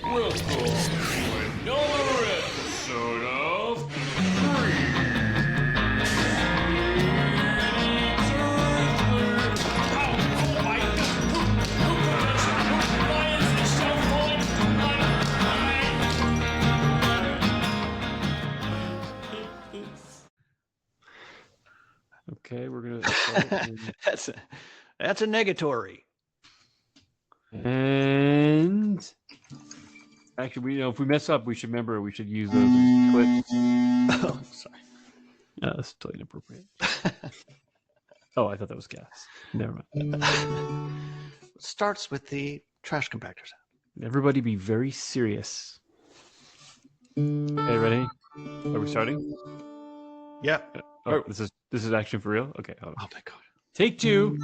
Welcome to another episode of Okay, we're gonna start That's a negatory. and actually, if we mess up, we should remember we should use those as clips. Oh, sorry. No, that's totally inappropriate. Oh, I thought that was gas. Never mind. It starts with the trash compactor sound. Everybody, be very serious. Okay, ready? Are we starting? Yeah. Oh, this is action for real. Okay. Hold on. Oh my god. Take two.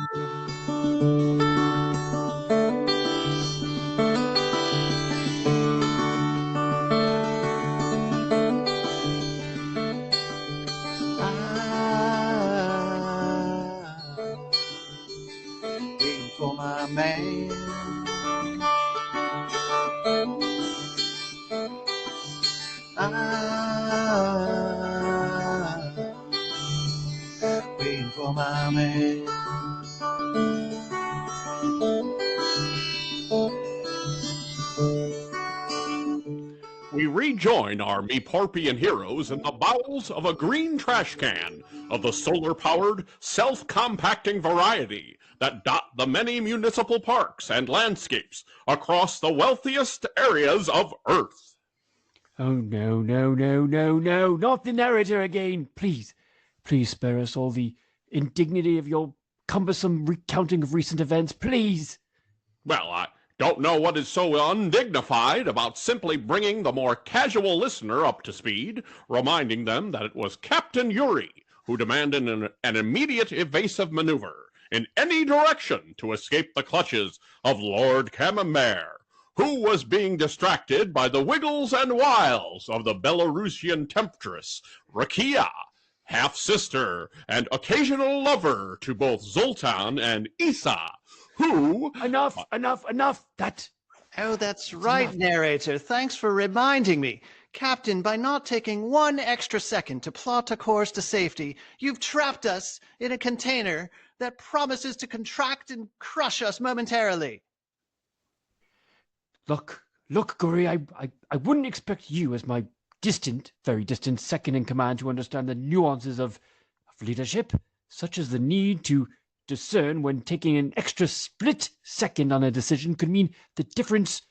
Waiting for my man. Waiting for my man. We rejoin our Meeporpian heroes in the bowels of a green trash can of the solar-powered, self-compacting variety that dot the many municipal parks and landscapes across the wealthiest areas of Earth. Oh, no, not the narrator again. Please spare us all the indignity of your cumbersome recounting of recent events, please. Well, I don't know what is so undignified about simply bringing the more casual listener up to speed, reminding them that it was Captain Yuri who demanded an immediate evasive maneuver in any direction to escape the clutches of Lord Camembert, who was being distracted by the wiggles and wiles of the Belarusian temptress, Rakia, half-sister and occasional lover to both Zoltan and Isa, who... Enough. That... Oh, that's right, narrator. Thanks for reminding me. Captain, by not taking one extra second to plot a course to safety, you've trapped us in a container that promises to contract and crush us momentarily. Look, Guri, I wouldn't expect you as my very distant second in command to understand the nuances of leadership, such as the need to discern when taking an extra split second on a decision could mean the difference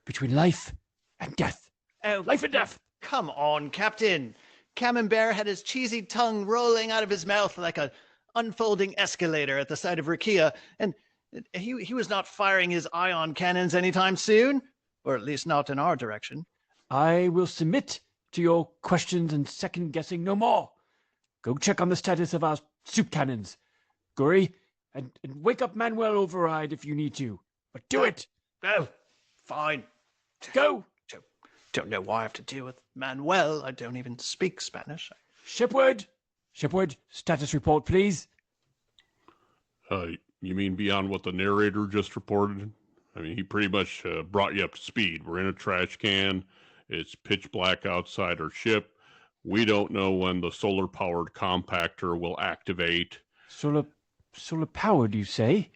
between life and death. Oh, Life and death! Come on, Captain. Camembert had his cheesy tongue rolling out of his mouth like an unfolding escalator at the sight of Rakia, and he was not firing his ion cannons anytime soon, or at least not in our direction. I will submit to your questions and second-guessing no more. Go check on the status of our soup cannons, Guri, and wake up Manuel Override if you need to. But do it! Oh, fine. Go! Don't know why I have to deal with Manuel. I don't even speak Spanish. Shipward, status report, please. You mean beyond what the narrator just reported? I mean, he pretty much brought you up to speed. We're in a trash can. It's pitch black outside our ship. We don't know when the solar-powered compactor will activate. Solar-powered, you say?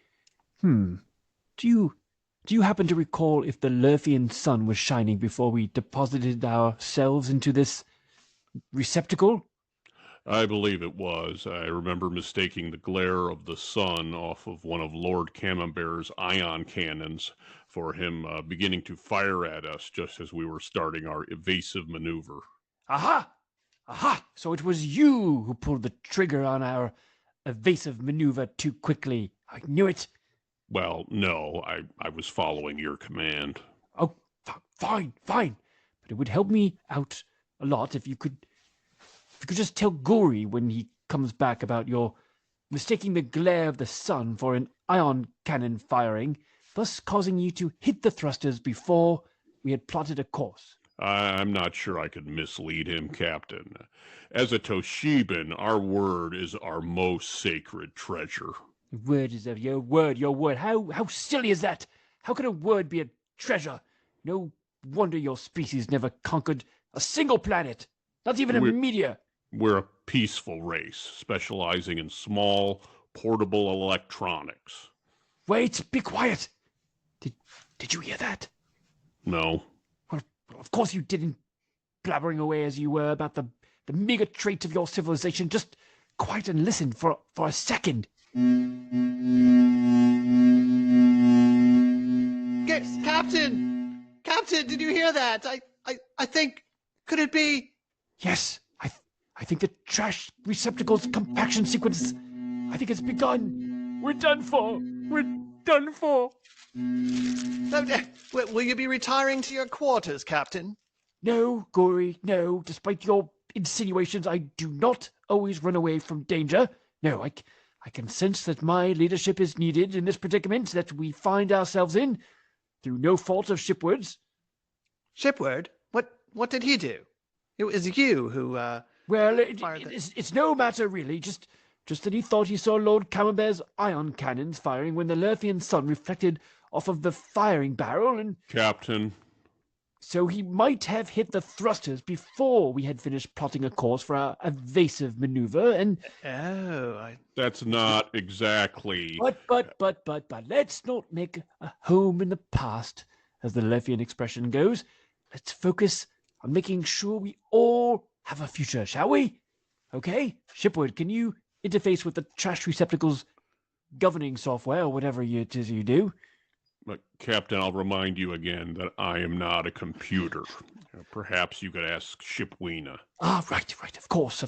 Do you happen to recall if the Lurfian sun was shining before we deposited ourselves into this receptacle? I believe it was. I remember mistaking the glare of the sun off of one of Lord Camembert's ion cannons for him beginning to fire at us just as we were starting our evasive maneuver. Aha! So it was you who pulled the trigger on our evasive maneuver too quickly. I knew it. Well, no, I was following your command. Oh, fine. But it would help me out a lot if you could just tell Gori when he comes back about your mistaking the glare of the sun for an ion cannon firing, thus causing you to hit the thrusters before we had plotted a course. I'm not sure I could mislead him, Captain. As a Toshiban, our word is our most sacred treasure. Word is your word. How silly is that? How could a word be a treasure? No wonder your species never conquered a single planet, not even a We're- meteor. We're a peaceful race, specializing in small, portable electronics. Wait, be quiet. Did you hear that? No. Well, of course you didn't, blabbering away as you were about the mega traits of your civilization. Just quiet and listen for a second. Captain! Captain, did you hear that? I think, could it be? Yes, I think the trash receptacle's compaction sequence, I think it's begun. We're done for. We're done for. Will you be retiring to your quarters, Captain? No, Gory, no. Despite your insinuations, I do not always run away from danger. No, I can sense that my leadership is needed in this predicament that we find ourselves in, through no fault of Shipward's. Shipward? What did he do? It was you who, Well, fired the- it's no matter really. Just that he thought he saw Lord Camembert's ion cannons firing when the Lurthian sun reflected off of the firing barrel, and Captain, so he might have hit the thrusters before we had finished plotting a course for our evasive maneuver. And that's not exactly... but let's not make a home in the past, as the Lurthian expression goes. Let's focus on making sure we all have a future, shall we? Okay, Shipward, can you interface with the trash receptacle's governing software, or whatever it is you do? But, Captain, I'll remind you again that I am not a computer. Perhaps you could ask Shipweena. Ah, right, of course.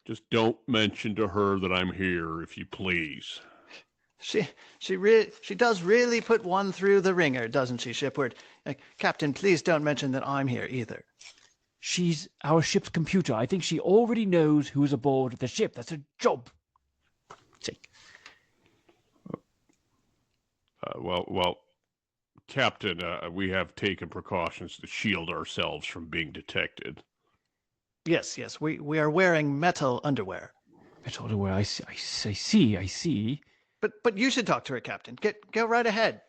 Just don't mention to her that I'm here, if you please. She does really put one through the ringer, doesn't she, Shipward? Captain, please don't mention that I'm here either. She's our ship's computer. I think she already knows who's aboard the ship. That's her job. Take. Well, Captain, we have taken precautions to shield ourselves from being detected. Yes, we are wearing metal underwear. Metal underwear. I see. But you should talk to her, Captain. Go right ahead.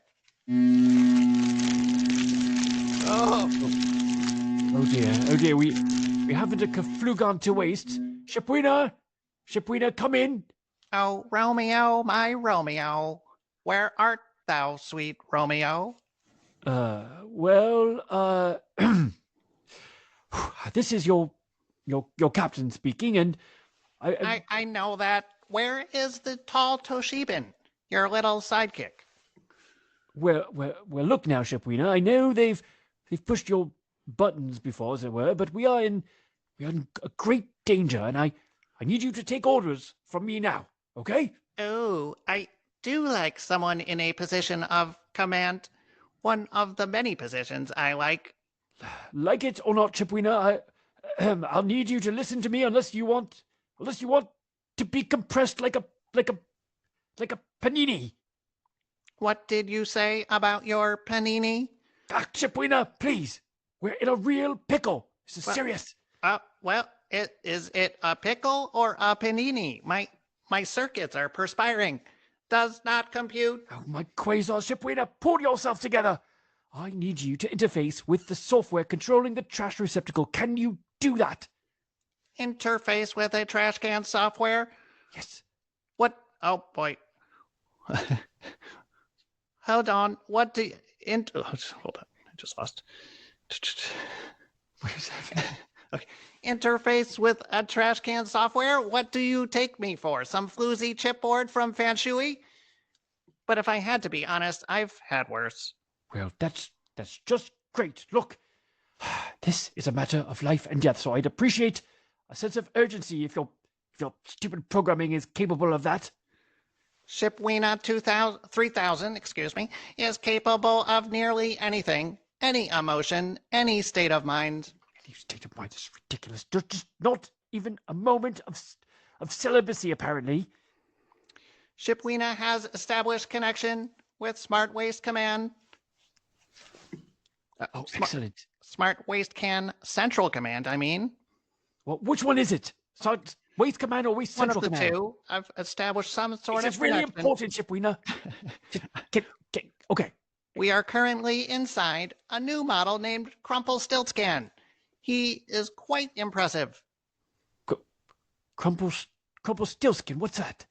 Oh dear. We haven't a kaflugon to waste. Shipweena, come in. Oh, Romeo, my Romeo, where art thou, sweet Romeo? This is your captain speaking, and I know that. Where is the tall Toshibin, your little sidekick? Well, look now, Shipweena. I know they've pushed your buttons before, as it were, but we are in a great danger, and I need you to take orders from me now, okay? Oh, I do like someone in a position of command. One of the many positions I like. Like it or not, Shipweena, I'll need you to listen to me unless you want to be compressed like a panini. What did you say about your panini? Shipweena, please. We're in a real pickle. This is serious. Is it a pickle or a panini? My circuits are perspiring. Does not compute. Oh, my quasar, Shipweena, pull yourself together. I need you to interface with the software controlling the trash receptacle. Can you do that? Interface with a trash can software? Yes. What? Oh, boy. Hold on. What do you... hold on. I just lost. Wait a second. Okay. Interface with a trash can software? What do you take me for? Some floozy chipboard from Fanshui? But if I had to be honest, I've had worse. Well, that's just great. Look, this is a matter of life and death, so I'd appreciate a sense of urgency if your stupid programming is capable of that. Shipweena 3000, is capable of nearly anything, any emotion, any state of mind. Any state of mind is ridiculous. There's just not even a moment of celibacy, apparently. Shipweena has established connection with Smart Waste Command. Excellent. Smart Waste Can Central Command, I mean. Well, which one is it? Waste Command or Waste Central Command? One of the two. I've established some sort of It's really connection. important, Shipweena. Okay. We are currently inside a new model named Crumplestiltscan. He is quite impressive. Crumplestiltscan, what's that?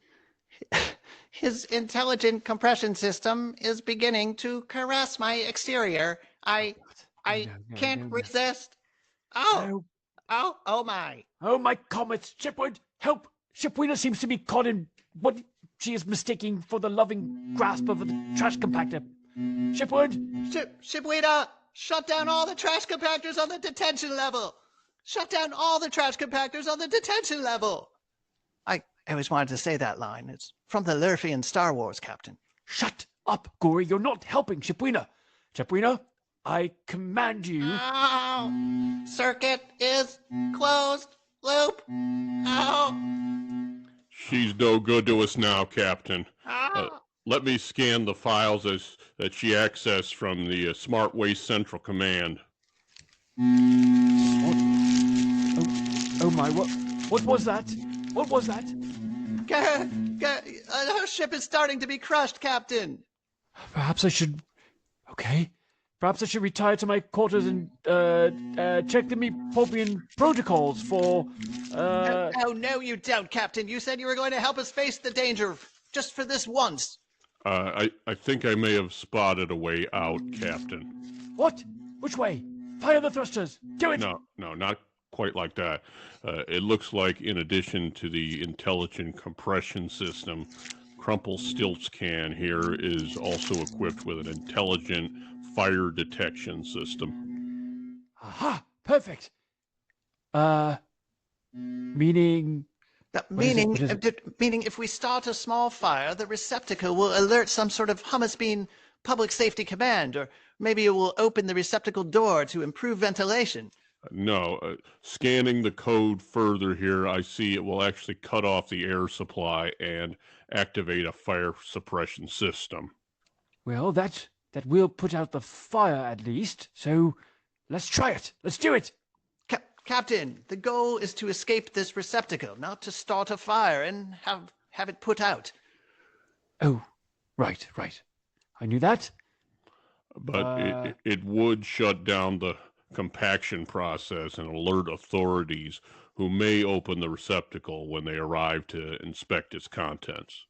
His intelligent compression system is beginning to caress my exterior. I can't resist. Oh, No. oh my. Oh, my comets! Shipwood, help! Shipwheeler seems to be caught in what she is mistaking for the loving grasp of a trash compactor. Shipwood! Shipwheeler, shut down all the trash compactors on the detention level. Shut down all the trash compactors on the detention level. I always wanted to say that line. It's from the Lurfian Star Wars, Captain. Shut up, Gory. You're not helping Shipwheeler. Shipwheeler, I command you. Ow! Circuit is closed. Loop. Ow! She's no good to us now, Captain. Ow! Let me scan the files that she accessed from the Smart Waste Central Command. Oh my, what was that? What was that? Our ship is starting to be crushed, Captain. Perhaps I should... Okay. Perhaps I should retire to my quarters and check the Meepopian protocols for... Oh, no, you don't, Captain. You said you were going to help us face the danger just for this once. I think I may have spotted a way out, Captain. What? Which way? Fire the thrusters. Do it. No, not quite like that. It looks like in addition to the intelligent compression system, Crumplestiltscan here is also equipped with an intelligent fire detection system. Aha! Perfect. Meaning... Meaning, What is it? meaning if we start a small fire, the receptacle will alert some sort of hummus bean public safety command, or maybe it will open the receptacle door to improve ventilation. No, scanning the code further here, I see it will actually cut off the air supply and activate a fire suppression system. Well, that will put out the fire at least. So let's try it. Let's do it. Captain, the goal is to escape this receptacle, not to start a fire and have it put out. Oh, right. I knew that. But it would shut down the compaction process and alert authorities who may open the receptacle when they arrive to inspect its contents.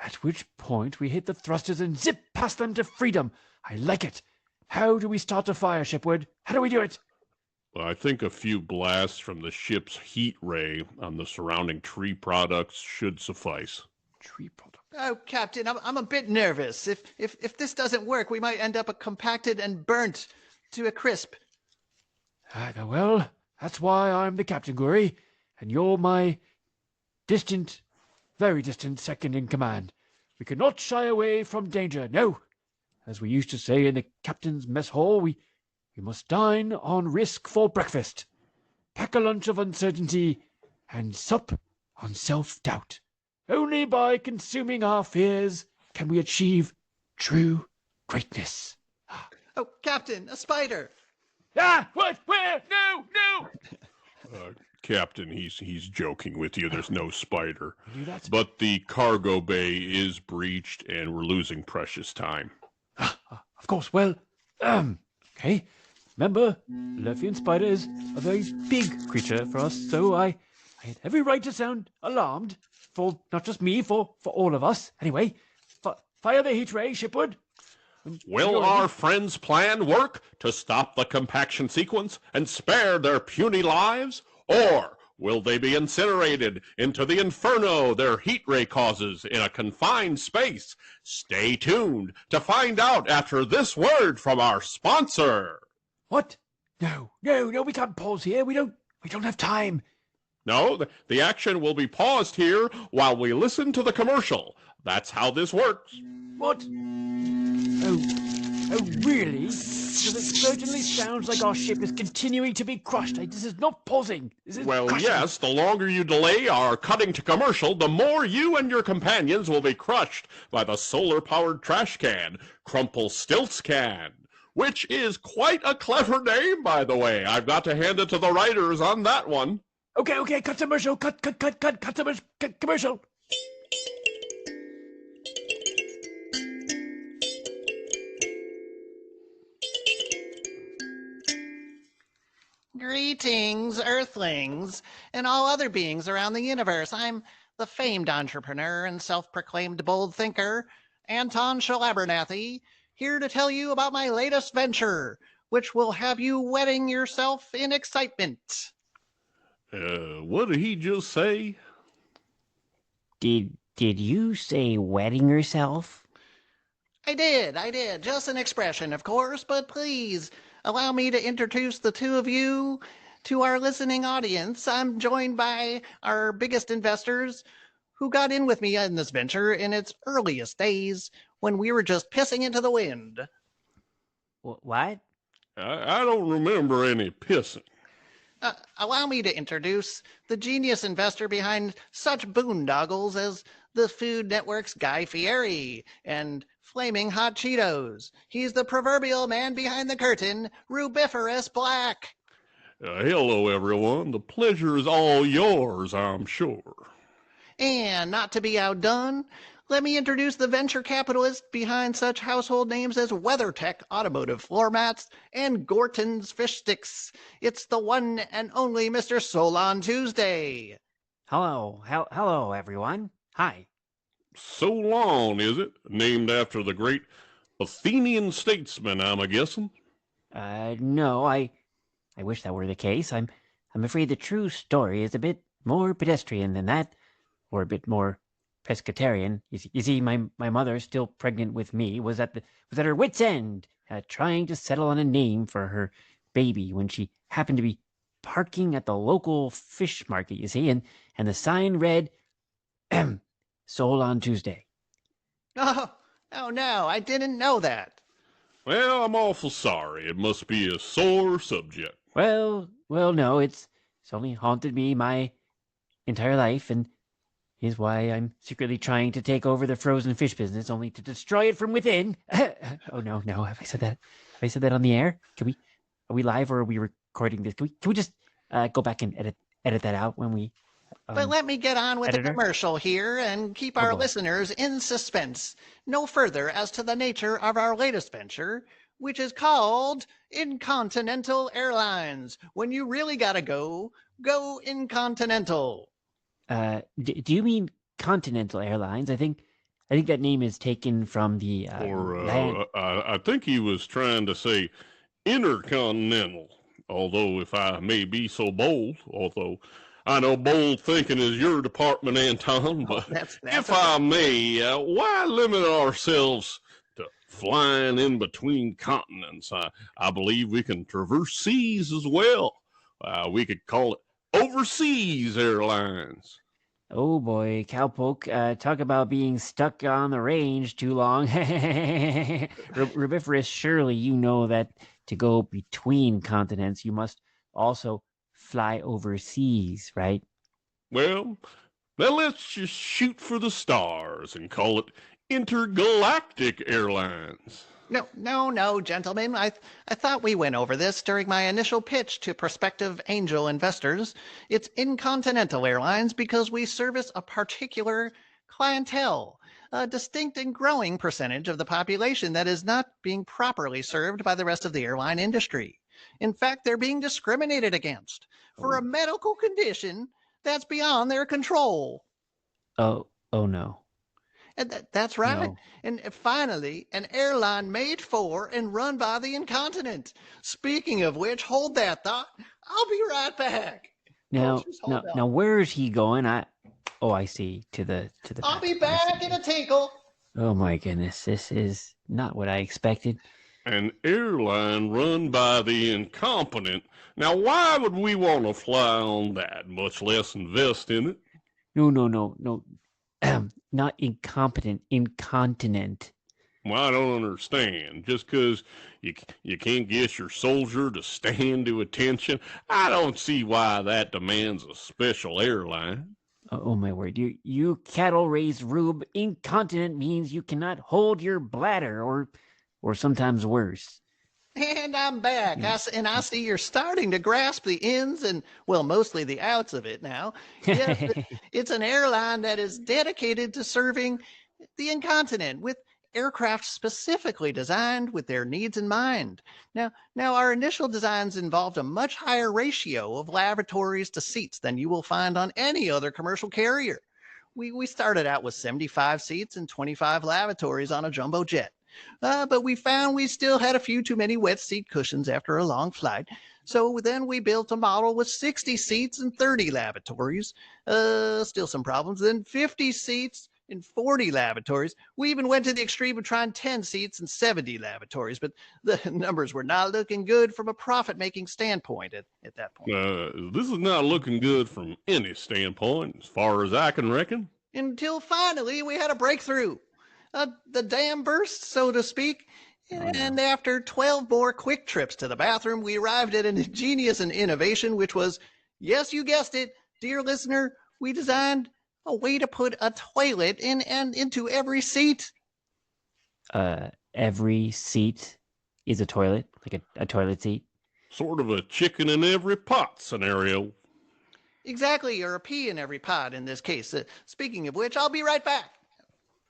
At which point we hit the thrusters and zip past them to freedom. I like it. How do we start a fire, Shipwood? How do we do it? Well, I think a few blasts from the ship's heat ray on the surrounding tree products should suffice. Tree product. Oh, Captain, I'm a bit nervous. If this doesn't work, we might end up compacted and burnt to a crisp. Well, that's why I'm the captain, Gory, and you're my distant, very distant second in command. We cannot shy away from danger. No, as we used to say in the captain's mess hall, we must dine on risk for breakfast, pack a lunch of uncertainty, and sup on self-doubt. Only by consuming our fears can we achieve true greatness. Oh, Captain, a spider. Ah! What? Where? No! Captain, he's joking with you. There's no spider. I knew that. But the cargo bay is breached, and we're losing precious time. Of course. Well, okay. Remember, Lurfian spider is a very big creature for us, so I had every right to sound alarmed. For not just me, for all of us. Anyway, fire the heat ray, Shipwood. Will our friends' plan work to stop the compaction sequence and spare their puny lives? Or will they be incinerated into the inferno their heat ray causes in a confined space? Stay tuned to find out after this word from our sponsor. What? No, we can't pause here. We don't have time. No, the action will be paused here while we listen to the commercial. That's how this works. What? Oh, really? Because it certainly sounds like our ship is continuing to be crushed. This is not pausing. This is Well, crushing. yes, the longer you delay our cutting to commercial, the more you and your companions will be crushed by the solar-powered trash can, Crumplestiltscan, which is quite a clever name, by the way. I've got to hand it to the writers on that one. Okay, cut commercial, cut commercial. Greetings, Earthlings, and all other beings around the universe. I'm the famed entrepreneur and self-proclaimed bold thinker, Anton Shalabernathy, here to tell you about my latest venture, which will have you wetting yourself in excitement. What did he just say? Did you say wetting yourself? I did. Just an expression, of course, but please allow me to introduce the two of you to our listening audience. I'm joined by our biggest investors who got in with me in this venture in its earliest days when we were just pissing into the wind. What? I don't remember any pissing. Allow me to introduce the genius investor behind such boondoggles as the Food Network's Guy Fieri and Flaming Hot Cheetos. He's the proverbial man behind the curtain, Rubiferous Black. Hello, everyone. The pleasure is all yours, I'm sure. And not to be outdone, let me introduce the venture capitalist behind such household names as WeatherTech Automotive Floor Mats and Gorton's Fish Sticks. It's the one and only Mr. Solon Tuesday. Hello, everyone. Hi. Solon, is it? Named after the great Athenian statesman, I'm a-guessing? No, I wish that were the case. I'm afraid the true story is a bit more pedestrian than that, or a bit more pescatarian. You see, my mother, still pregnant with me, was at her wit's end, trying to settle on a name for her baby when she happened to be parking at the local fish market. You see, and the sign read, "Sold on Tuesday." Oh no, I didn't know that. Well, I'm awful sorry. It must be a sore subject. Well, no, it's only haunted me my entire life, and is why I'm secretly trying to take over the frozen fish business, only to destroy it from within. Oh no, have I said that? Have I said that on the air? Are we live or are we recording this? Can we just go back and edit that out when we? But let me get on with editor? the commercial here and keep our boy. listeners in suspense. No further as to the nature of our latest venture, which is called Incontinental Airlines. When you really gotta go Incontinental. Do you mean Continental Airlines? I think that name is taken from the land. I think he was trying to say intercontinental. Although, if I may be so bold, although I know bold thinking is your department, Anton, but That's if I may, why limit ourselves to flying in between continents? I believe we can traverse seas as well. We could call it Overseas Airlines. Oh boy, cowpoke, talk about being stuck on the range too long. Rubiferous, surely you know that to go between continents, you must also fly overseas, right? Well, then let's just shoot for the stars and call it Intergalactic Airlines. No, gentlemen. I thought we went over this during my initial pitch to prospective angel investors. It's Incontinental Airlines because we service a particular clientele, a distinct and growing percentage of the population that is not being properly served by the rest of the airline industry. In fact, they're being discriminated against for a medical condition that's beyond their control. Oh no. And that's right. No. And finally, an airline made for and run by the incontinent. Speaking of which, hold that thought. I'll be right back. Now, Just hold on. now, where is he going? I see. To the. I'll be back in a tinkle. Oh my goodness, this is not what I expected. An airline run by the incompetent. Now, why would we want to fly on that, much less invest in it? No. Not incompetent, incontinent. Well, I don't understand. Just because you can't get your soldier to stand to attention, I don't see why that demands a special airline. Oh my word! You cattle-raised rube. Incontinent means you cannot hold your bladder, or sometimes worse. And I'm back. I see you're starting to grasp the ins and, well, mostly the outs of it now. Yes, it's an airline that is dedicated to serving the incontinent with aircraft specifically designed with their needs in mind. Now our initial designs involved a much higher ratio of lavatories to seats than you will find on any other commercial carrier. We started out with 75 seats and 25 lavatories on a jumbo jet. But we found we still had a few too many wet seat cushions after a long flight. So then we built a model with 60 seats and 30 lavatories. Still some problems. Then 50 seats and 40 lavatories. We even went to the extreme of trying 10 seats and 70 lavatories, but the numbers were not looking good from a profit-making standpoint at that point. This is not looking good from any standpoint, as far as I can reckon. Until finally we had a breakthrough. The dam burst, so to speak. And after 12 more quick trips to the bathroom, we arrived at an ingenious innovation, which was, yes, you guessed it, dear listener, we designed a way to put a toilet in and into every seat. Every seat is a toilet, like a toilet seat. Sort of a chicken in every pot scenario. Exactly, or a pea in every pot in this case. Speaking of which, I'll be right back.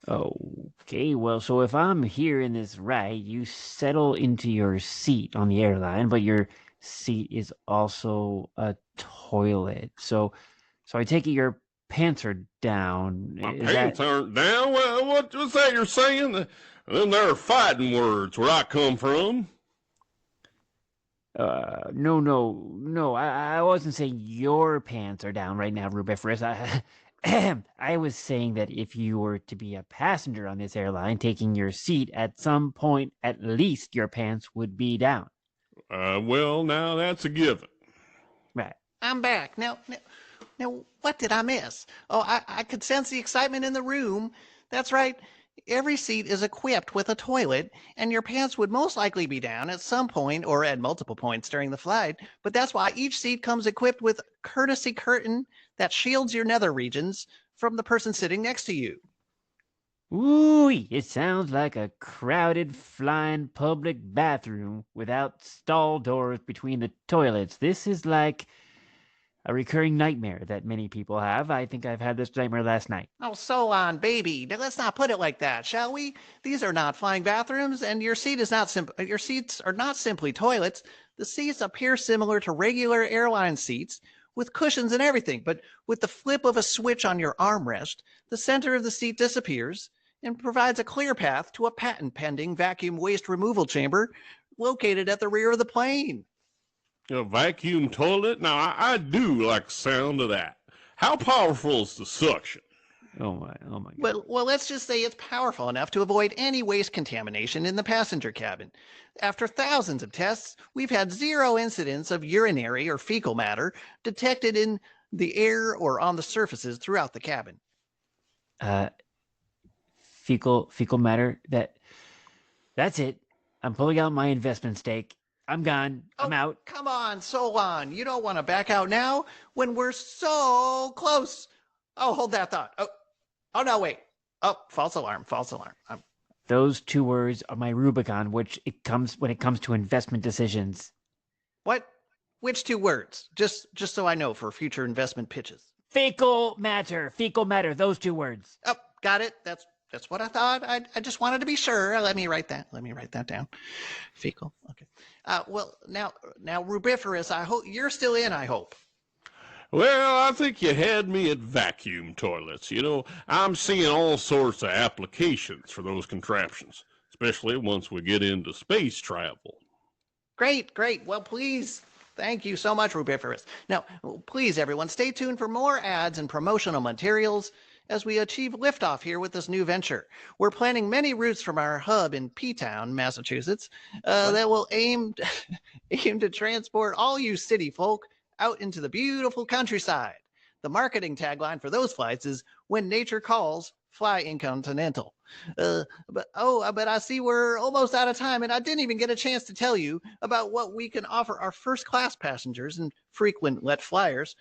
Okay, well, so if I'm hearing this right, you settle into your seat on the airline, but your seat is also a toilet. So I take it your pants are down. My pants aren't down? Well, what's that you're saying? Them there are fighting words where I come from. No. I wasn't saying your pants are down right now, Rubiferous. I was saying that if you were to be a passenger on this airline taking your seat, at some point, at least your pants would be down. Well, now that's a given. Right. I'm back. Now, what did I miss? Oh, I could sense the excitement in the room. That's right. Every seat is equipped with a toilet, and your pants would most likely be down at some point or at multiple points during the flight. But that's why each seat comes equipped with a courtesy curtain that shields your nether regions from the person sitting next to you. Ooh, it sounds like a crowded flying public bathroom without stall doors between the toilets. This is like a recurring nightmare that many people have. I think I've had this nightmare last night. Oh, so on, baby. Now, let's not put it like that, shall we? These are not flying bathrooms, and your seats are not simply toilets. The seats appear similar to regular airline seats with cushions and everything, but with the flip of a switch on your armrest, the center of the seat disappears and provides a clear path to a patent-pending vacuum waste removal chamber located at the rear of the plane. A vacuum toilet? Now, I do like the sound of that. How powerful is the suction? Oh my God. Well, let's just say it's powerful enough to avoid any waste contamination in the passenger cabin. After thousands of tests, we've had 0 incidents of urinary or fecal matter detected in the air or on the surfaces throughout the cabin. Fecal matter. That's it. I'm pulling out my investment stake. I'm gone. I'm out. Come on, so on. You don't want to back out now when we're so close. Oh, hold that thought. Oh no, wait. Oh, false alarm. Those 2 words are my Rubicon, when it comes to investment decisions. What? Which 2 words? Just so I know for future investment pitches. Fecal matter. Those 2 words. Oh, got it. That's what I thought. I just wanted to be sure. Let me write that down. Fecal. Okay. Well, now, Rubiferous, I hope you're still in, I hope. Well, I think you had me at vacuum toilets. You know, I'm seeing all sorts of applications for those contraptions, especially once we get into space travel. Great. Well, please, thank you so much, Rubiferous. Now, please, everyone, stay tuned for more ads and promotional materials as we achieve liftoff here with this new venture. We're planning many routes from our hub in P-Town, Massachusetts, that will aim to transport all you city folk out into the beautiful countryside. The marketing tagline for those flights is, "When nature calls, fly Incontinental." But I see we're almost out of time, and I didn't even get a chance to tell you about what we can offer our first-class passengers and frequent let flyers.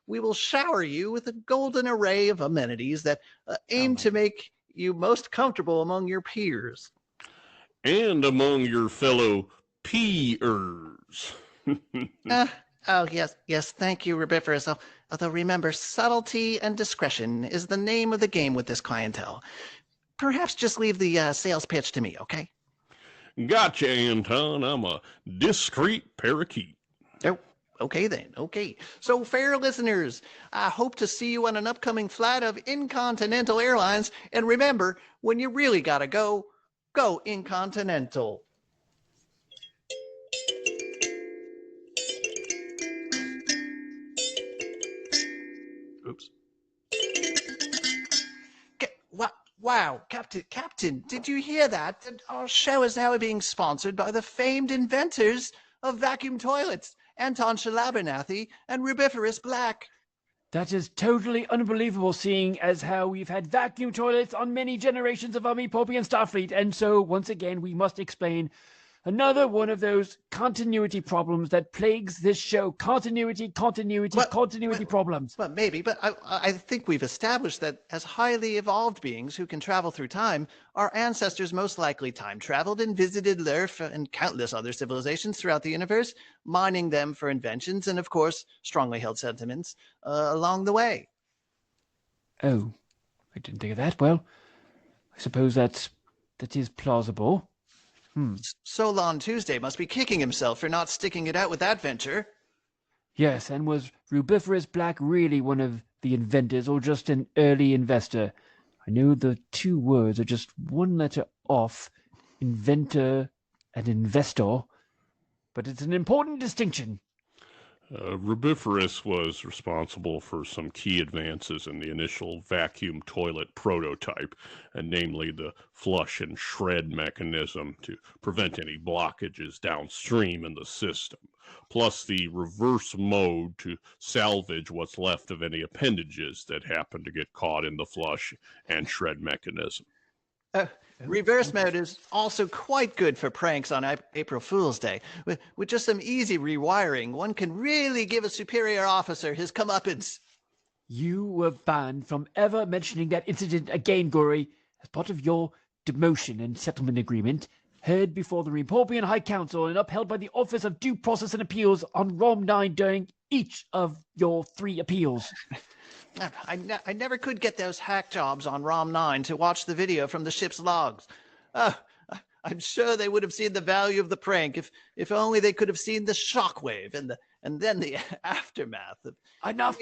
We will shower you with a golden array of amenities that aim to make you most comfortable among your peers. And among your fellow peers. Yes, thank you, Rubiferous. Although remember, subtlety and discretion is the name of the game with this clientele. perhaps just leave the sales pitch to me, okay? Gotcha, Anton. I'm a discreet parakeet. Oh, okay then. Okay. So, fair listeners, I hope to see you on an upcoming flight of Incontinental Airlines. And remember, when you really gotta go, go Incontinental. Oops. Wow, Captain, did you hear that? Our show is now being sponsored by the famed inventors of vacuum toilets, Anton Shalabernathy and Rubiferous Black. That is totally unbelievable, seeing as how we've had vacuum toilets on many generations of Army, Poppy, and Starfleet. And so, once again, we must explain another one of those continuity problems that plagues this show. Continuity problems. Well, maybe, but I think we've established that as highly evolved beings who can travel through time, our ancestors most likely time traveled and visited Lerf and countless other civilizations throughout the universe, mining them for inventions and, of course, strongly held sentiments along the way. Oh, I didn't think of that. Well, I suppose that is plausible. Solon Tuesday must be kicking himself for not sticking it out with that venture. Yes, and was Rubiferous Black really one of the inventors or just an early investor? I know the two words are just one letter off, inventor and investor, but it's an important distinction. Rubiferous was responsible for some key advances in the initial vacuum toilet prototype, and namely the flush and shred mechanism to prevent any blockages downstream in the system, plus the reverse mode to salvage what's left of any appendages that happen to get caught in the flush and shred mechanism. Reverse mode is also quite good for pranks on April Fool's Day. With just some easy rewiring, one can really give a superior officer his comeuppance. You were banned from ever mentioning that incident again, Gory, as part of your demotion and settlement agreement, heard before the Reporpian High Council and upheld by the Office of Due Process and Appeals on ROM 9 during each of your 3 appeals. I never could get those hack jobs on ROM 9 to watch the video from the ship's logs. I'm sure they would have seen the value of the prank if only they could have seen the shockwave and then the aftermath. Enough!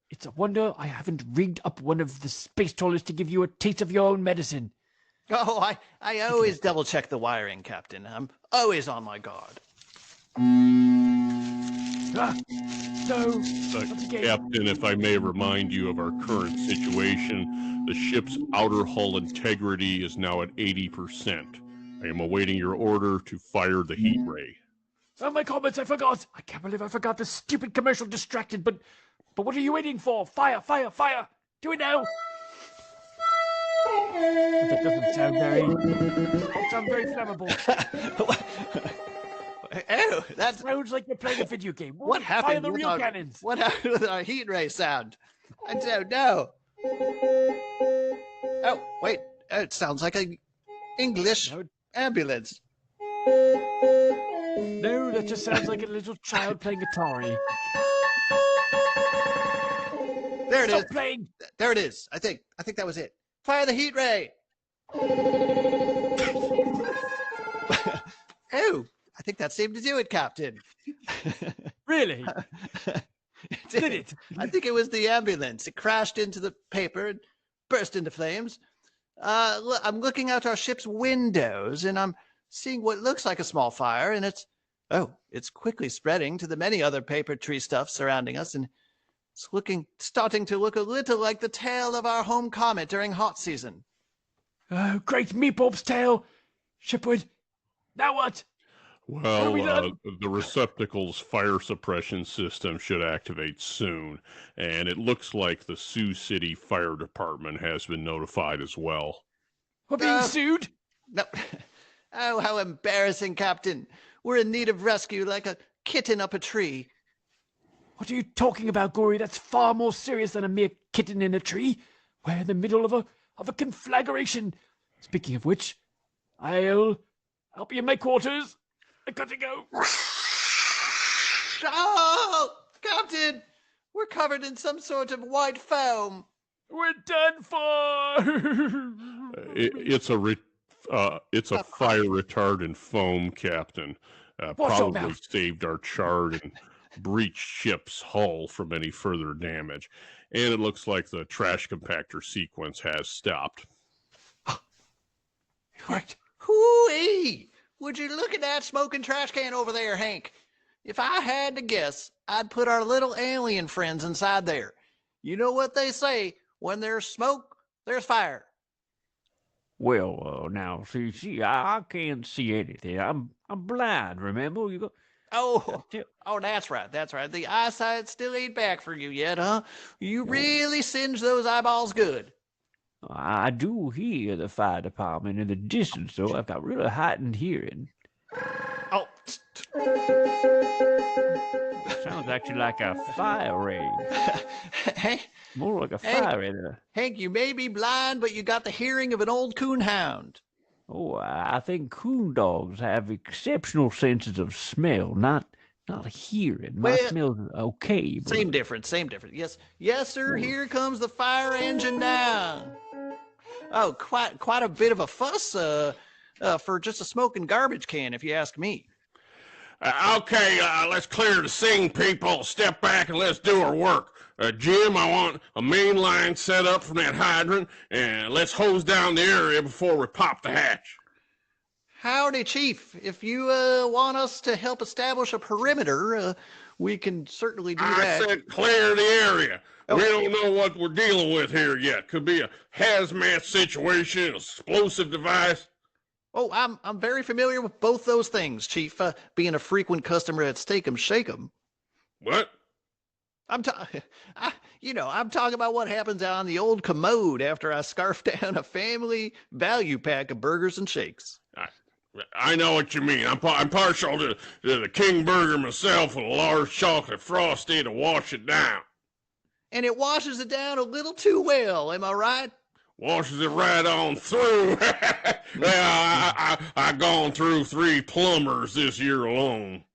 It's a wonder I haven't rigged up one of the space toilets to give you a taste of your own medicine. Oh, I always double check the wiring, Captain. I'm always on my guard. No, Captain, if I may remind you of our current situation, the ship's outer hull integrity is now at 80%. I am awaiting your order to fire the heat ray. Oh, my comments, I forgot. I can't believe I forgot the stupid commercial distracted, but what are you waiting for? Fire! Do it now! That doesn't sound very flammable. Oh, that sounds like you're playing a video game. What happened? Fire the real cannons. What happened with our heat ray sound? I don't know. Oh, wait. It sounds like an English ambulance. No, that just sounds like a little child playing Atari. There it is. Stop playing. There it is. I think that was it. Fire the heat ray. Oh, I think that seemed to do it, Captain. Really? Did it? I think it was the ambulance. It crashed into the paper and burst into flames. Look, I'm looking out our ship's windows, and I'm seeing what looks like a small fire, and it's quickly spreading to the many other paper tree stuff surrounding us, and it's starting to look a little like the tail of our home comet during hot season. Oh, great Meepop's tail! Shipward, now what? Well, the receptacle's fire suppression system should activate soon, and it looks like the Sioux City Fire Department has been notified as well. We're being sued? No. Oh, how embarrassing, Captain. We're in need of rescue like a kitten up a tree. What are you talking about, Gory? That's far more serious than a mere kitten in a tree. We're in the middle of a conflagration. Speaking of which, I'll be in my quarters. I gotta go. Oh, Captain! We're covered in some sort of white foam. We're done for! It's a fire retardant foam, Captain. Watch your Probably mouth. saved our charred and breached ship's hull from any further damage. And it looks like the trash compactor sequence has stopped. Right. Hoo-ee! Would you look at that smoking trash can over there, Hank? If I had to guess, I'd put our little alien friends inside there. You know what they say, when there's smoke, there's fire. Well, now, see, I can't see anything. I'm blind, remember? You go. Oh, that's right, that's right. The eyesight still ain't back for you yet, huh? You really singe those eyeballs good. I do hear the fire department in the distance, though. I've got really heightened hearing. Oh, Sounds actually like a fire ring. Hank, More like a fire in Hank, you may be blind, but you got the hearing of an old coonhound. Oh, I think coon dogs have exceptional senses of smell, not hearing. My Well, smell's okay, but Same difference, same difference. Yes, sir. Here comes the fire engine down. Oh, quite a bit of a fuss for just a smoking garbage can, if you ask me. Okay, let's clear the scene, people. Step back and let's do our work. Jim, I want a main line set up from that hydrant, and let's hose down the area before we pop the hatch. Howdy, Chief. If you want us to help establish a perimeter, we can certainly do that. I said clear the area. Oh, We don't know what we're dealing with here yet. Could be a hazmat situation, explosive device. Oh, I'm very familiar with both those things, Chief. Being a frequent customer at Steak 'em Shake 'em. What? I'm talking about what happens on the old commode after I scarf down a family value pack of burgers and shakes. I know what you mean. I'm partial to the King Burger myself with a large chocolate frosty to wash it down. And it washes it down a little too well, am I right? Washes it right on through. Well, I gone through 3 plumbers this year alone.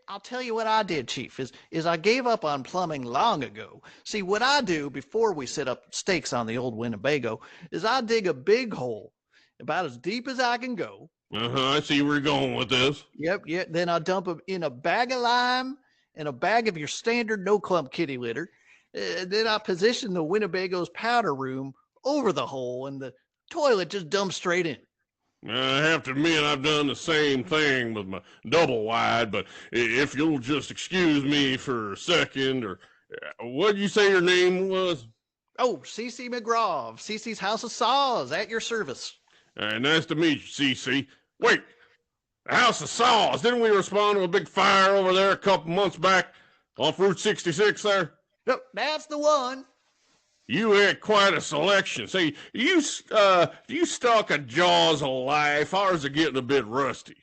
I'll tell you what I did, Chief, is I gave up on plumbing long ago. See, what I do before we set up stakes on the old Winnebago is I dig a big hole about as deep as I can go. I see where you're going with this. Yep. Then I dump them in a bag of lime and a bag of your standard no-clump kitty litter. Then I position the Winnebago's powder room over the hole, and the toilet just dumps straight in. I have to admit I've done the same thing with my double wide, but if you'll just excuse me for a second, or what'd you say your name was? Oh, C.C. McGraw, C.C.'s House of Saws, at your service. Nice to meet you, C.C. Wait, the House of Saws, didn't we respond to a big fire over there a couple months back off Route 66 there? Yep, that's the one. You had quite a selection. Say, do you stock a Jaws of Life? Ours are getting a bit rusty.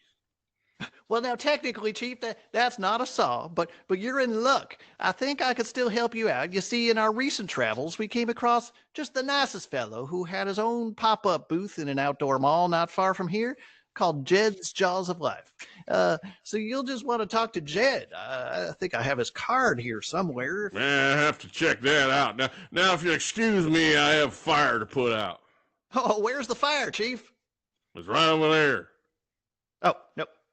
Well, now, technically, Chief, that's not a saw, but you're in luck. I think I could still help you out. You see, in our recent travels, we came across just the nicest fellow who had his own pop-up booth in an outdoor mall not far from here called Jed's Jaws of Life. So you'll just want to talk to Jed. I think I have his card here somewhere. I have to check that out. Now, if you excuse me, I have fire to put out. Oh, where's the fire, Chief? It's right over there. Oh,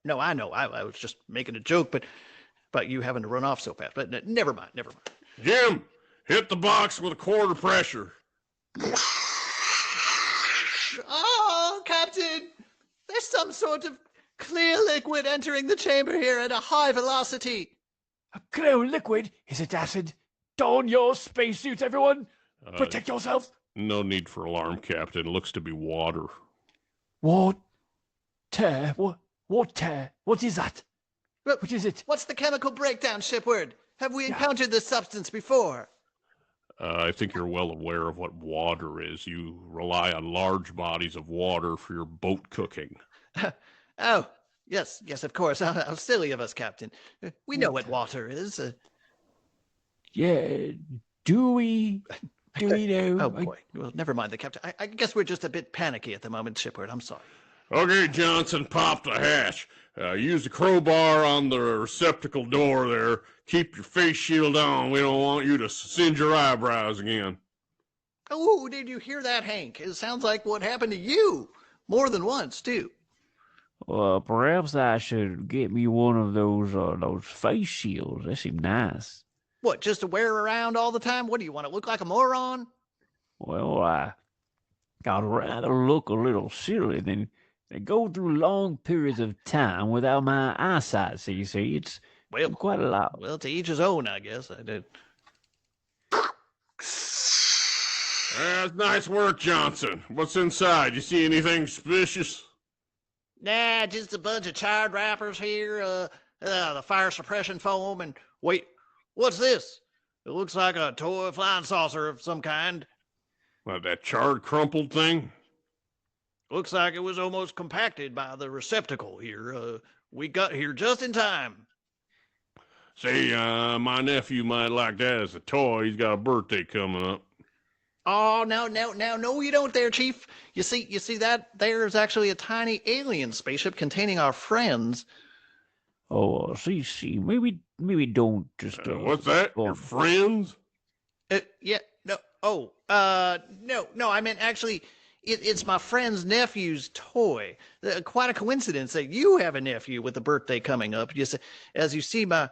no, I know. I was just making a joke, but you having to run off so fast. But never mind. Jim, hit the box with a quarter pressure. Oh, Captain, there's some sort of clear liquid entering the chamber here at a high velocity. a clear liquid. Is it acid? Don your spacesuits, everyone. Protect yourselves. No need for alarm, Captain. Looks to be water. Water? Water? What is that? What is it? What's the chemical breakdown, shipward? Have we encountered this substance before? I think you're well aware of what water is. You rely on large bodies of water for your boat cooking. Oh, yes, of course. How silly of us, Captain. We know what water is. Yeah. Do we? Do we know? Oh, boy. Well, never mind the Captain. I guess we're just a bit panicky at the moment, shipward. I'm sorry. Okay, Johnson, pop the hatch. Use the crowbar on the receptacle door there. Keep your face shield on. We don't want you to singe your eyebrows again. Oh, did you hear that, Hank? It sounds like what happened to you. More than once, too. Perhaps I should get me one of those face shields. They seem nice. What, just to wear around all the time? What do you want to look like a moron? Well, I'd rather look a little silly than go through long periods of time without my eyesight. So you see, it's Well, quite a lot. well, to each his own, I guess. I did. That's nice work, Johnson. What's inside? You see anything suspicious? Nah, just a bunch of charred wrappers here, the fire suppression foam, and wait, what's this? It looks like a toy flying saucer of some kind. What, that charred, crumpled thing? Looks like it was almost compacted by the receptacle here. We got here just in time. Say, my nephew might like that as a toy. He's got a birthday coming up. Oh, no, you don't there, Chief. You see that there's actually a tiny alien spaceship containing our friends. Oh, see, maybe don't just. What's that? Your friends? Yeah, no, no, I meant actually, it's my friend's nephew's toy. Quite a coincidence that you have a nephew with a birthday coming up. As you see, my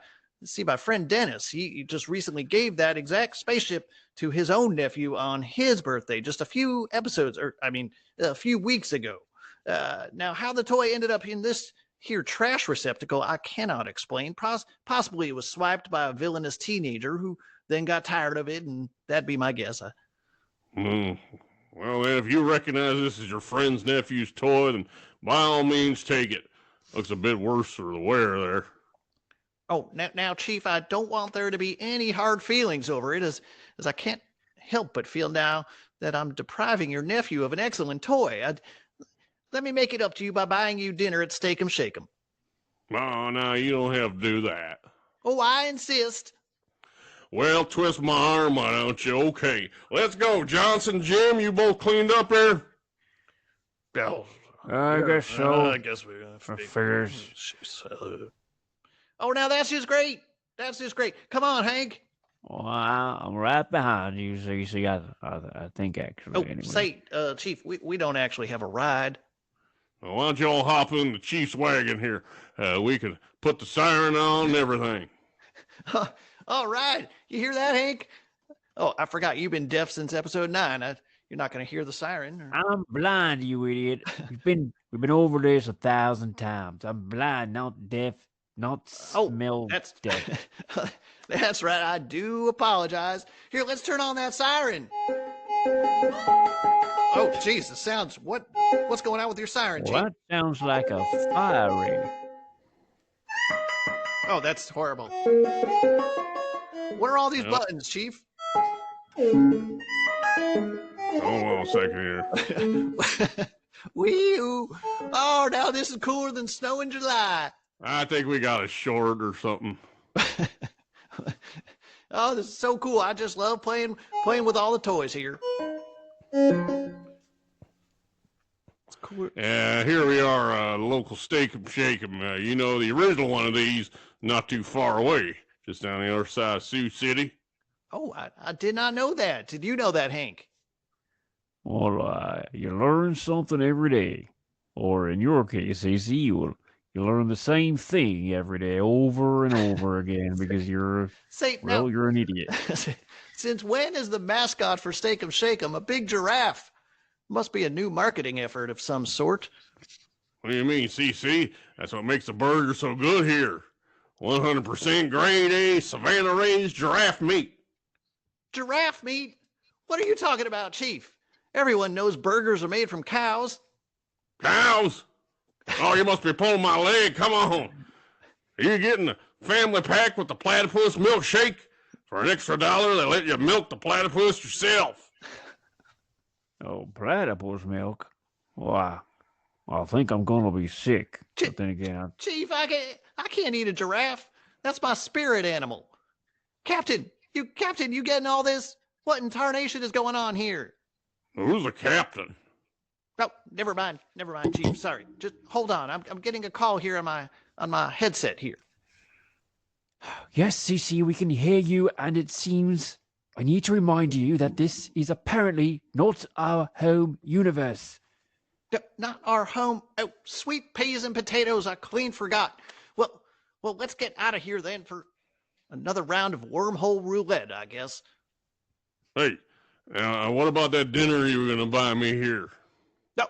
friend Dennis, he just recently gave that exact spaceship to his own nephew on his birthday, just a few weeks ago. Now, how the toy ended up in this here trash receptacle, I cannot explain. Possibly it was swiped by a villainous teenager who then got tired of it, and that'd be my guess. Well, then, if you recognize this as your friend's nephew's toy, then by all means take it. Looks a bit worse for the wearer there. Oh, now, Chief, I don't want there to be any hard feelings over it, as I can't help but feel now that I'm depriving your nephew of an excellent toy. Let me make it up to you by buying you dinner at Steak 'em Shake 'em. Oh, no, you don't have to do that. Oh, I insist. Well, twist my arm, why don't you? Okay, let's go. Johnson, Jim, you both cleaned up there? Oh, I guess so. I guess we Figures. Oh, now that's just great. That's just great. Come on, Hank. Well, I'm right behind you. So you see, I think actually. Oh, anyway. say, Chief, we don't actually have a ride. Well, why don't you all hop in the Chief's wagon here? We could put the siren on and everything. All right. You hear that, Hank? Oh, I forgot. You've been deaf since episode 9. You're not going to hear the siren. I'm blind, you idiot. We've been over this 1,000 times. I'm blind, not deaf, not smell deaf. That's right. I do apologize. Here, let's turn on that siren. Oh, geez, the sounds. What's going on with your siren, Chief? Well, that sounds like a fire ring. Oh, that's horrible. What are all these buttons, Chief? Hold on a second here. Wee-oo. Oh, now this is cooler than snow in July. I think we got a short or something. Oh, this is so cool. I just love playing with all the toys here. It's cool. Here we are, local Steak 'em Shake 'em. You know, the original one of these, not too far away, just down the other side of Sioux City. Oh, I did not know that. Did you know that, Hank? Well, you learn something every day. Or in your case, AC, you learn the same thing every day over and over again because you're an idiot. Since when is the mascot for Steak 'em Shake 'em a big giraffe? Must be a new marketing effort of some sort. What do you mean, CC? That's what makes the burger so good here. 100% grade A Savannah raised giraffe meat. Giraffe meat? What are you talking about, Chief? Everyone knows burgers are made from cows. Cows? Oh, you must be pulling my leg. Come on. Are you getting the family pack with the platypus milkshake? For an extra $1, they let you milk the platypus yourself. Oh, platypus milk? Well, I think I'm going to be sick. But then again, Chief, I can't eat a giraffe. That's my spirit animal. Captain, you getting all this? What in tarnation is going on here? Who's the captain? Oh, never mind, Chief. Sorry. Just hold on. I'm getting a call here on my headset here. Yes, CC, we can hear you, and it seems I need to remind you that this is apparently not our home universe. Not our home. Oh, sweet peas and potatoes, I clean forgot. Well, let's get out of here then for another round of wormhole roulette, I guess. Hey, what about that dinner you were going to buy me here? No,